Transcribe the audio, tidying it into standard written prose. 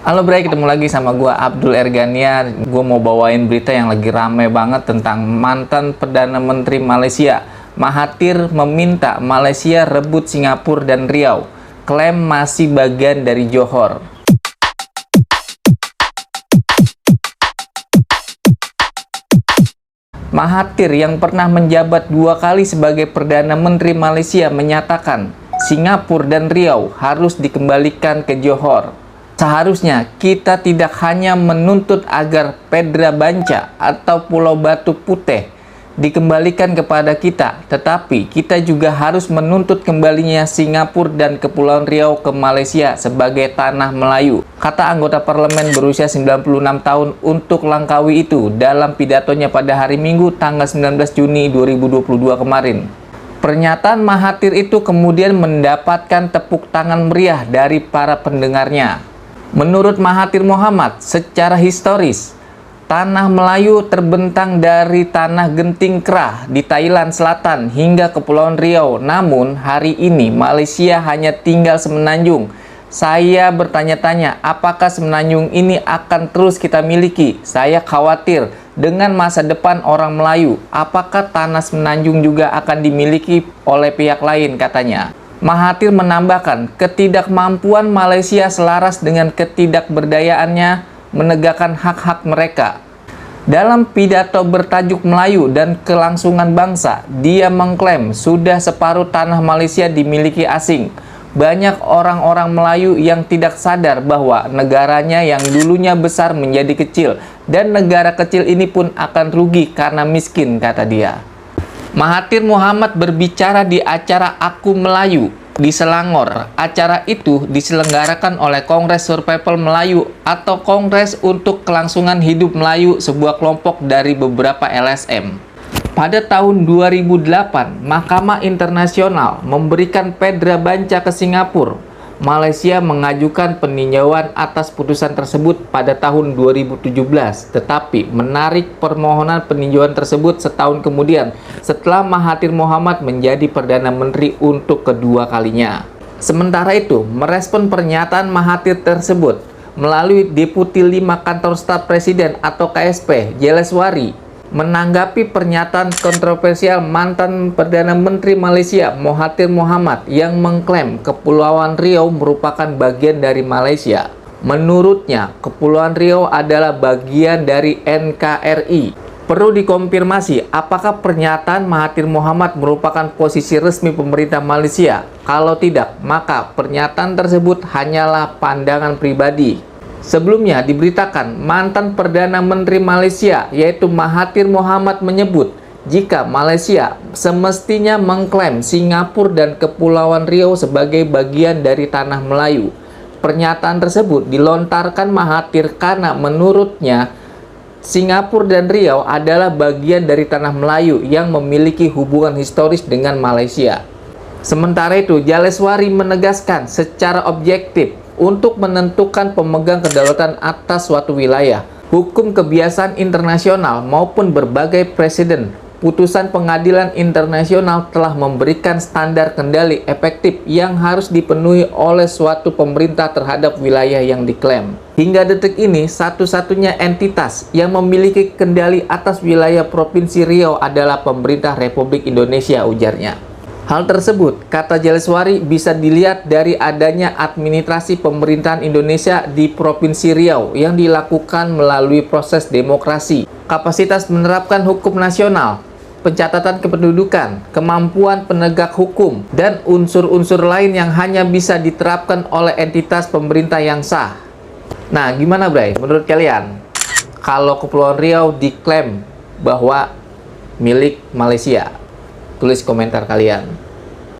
Halo Bray, ketemu lagi sama gua Abdul Ergania. Gua mau bawain berita yang lagi rame banget tentang mantan Perdana Menteri Malaysia. Mahathir meminta Malaysia rebut Singapura dan Riau. Klaim masih bagian dari Johor. Mahathir yang pernah menjabat 2 kali sebagai Perdana Menteri Malaysia menyatakan Singapura dan Riau harus dikembalikan ke Johor. Seharusnya kita tidak hanya menuntut agar Pedra Banca atau Pulau Batu Putih dikembalikan kepada kita, tetapi kita juga harus menuntut kembalinya Singapura dan Kepulauan Riau ke Malaysia sebagai tanah Melayu, kata anggota parlemen berusia 96 tahun untuk Langkawi itu dalam pidatonya pada hari Minggu tanggal 19 Juni 2022 kemarin. Pernyataan Mahathir itu kemudian mendapatkan tepuk tangan meriah dari para pendengarnya. Menurut Mahathir Mohamad, secara historis, tanah Melayu terbentang dari tanah Genting Krah di Thailand Selatan hingga Kepulauan Riau. Namun, hari ini Malaysia hanya tinggal semenanjung. Saya bertanya-tanya, apakah semenanjung ini akan terus kita miliki? Saya khawatir dengan masa depan orang Melayu. Apakah tanah semenanjung juga akan dimiliki oleh pihak lain, katanya. Mahathir menambahkan, ketidakmampuan Malaysia selaras dengan ketidakberdayaannya menegakkan hak-hak mereka. Dalam pidato bertajuk Melayu dan Kelangsungan Bangsa, dia mengklaim sudah separuh tanah Malaysia dimiliki asing. Banyak orang-orang Melayu yang tidak sadar bahwa negaranya yang dulunya besar menjadi kecil, dan negara kecil ini pun akan rugi karena miskin, kata dia. Mahathir Mohamad berbicara di acara Aku Melayu di Selangor. Acara itu diselenggarakan oleh Kongres Survival Melayu atau Kongres untuk Kelangsungan Hidup Melayu, sebuah kelompok dari beberapa LSM. Pada tahun 2008, Mahkamah Internasional memberikan Pedra Banca ke Singapura. Malaysia mengajukan peninjauan atas putusan tersebut pada tahun 2017, tetapi menarik permohonan peninjauan tersebut setahun kemudian setelah Mahathir Mohamad menjadi Perdana Menteri untuk kedua kalinya. Sementara itu, merespon pernyataan Mahathir tersebut melalui Deputi 5 Kantor Staf Presiden atau KSP, Jaleswari, menanggapi pernyataan kontroversial mantan Perdana Menteri Malaysia Mahathir Mohamad yang mengklaim Kepulauan Riau merupakan bagian dari Malaysia. Menurutnya, Kepulauan Riau adalah bagian dari NKRI. Perlu dikonfirmasi apakah pernyataan Mahathir Mohamad merupakan posisi resmi pemerintah Malaysia. Kalau tidak, maka pernyataan tersebut hanyalah pandangan pribadi. Sebelumnya diberitakan mantan Perdana Menteri Malaysia yaitu Mahathir Mohamad menyebut jika Malaysia semestinya mengklaim Singapura dan Kepulauan Riau sebagai bagian dari tanah Melayu. Pernyataan tersebut dilontarkan Mahathir karena menurutnya Singapura dan Riau adalah bagian dari tanah Melayu yang memiliki hubungan historis dengan Malaysia. Sementara itu, Jaleswari menegaskan secara objektif untuk menentukan pemegang kedaulatan atas suatu wilayah, hukum kebiasaan internasional maupun berbagai presiden, putusan pengadilan internasional telah memberikan standar kendali efektif yang harus dipenuhi oleh suatu pemerintah terhadap wilayah yang diklaim. Hingga detik ini, satu-satunya entitas yang memiliki kendali atas wilayah Provinsi Riau adalah pemerintah Republik Indonesia, ujarnya. Hal tersebut, kata Jaleswari, bisa dilihat dari adanya administrasi pemerintahan Indonesia di Provinsi Riau yang dilakukan melalui proses demokrasi, kapasitas menerapkan hukum nasional, pencatatan kependudukan, kemampuan penegak hukum, dan unsur-unsur lain yang hanya bisa diterapkan oleh entitas pemerintah yang sah. Nah, gimana Bray? Menurut kalian, kalau Kepulauan Riau diklaim bahwa milik Malaysia? Tulis komentar kalian.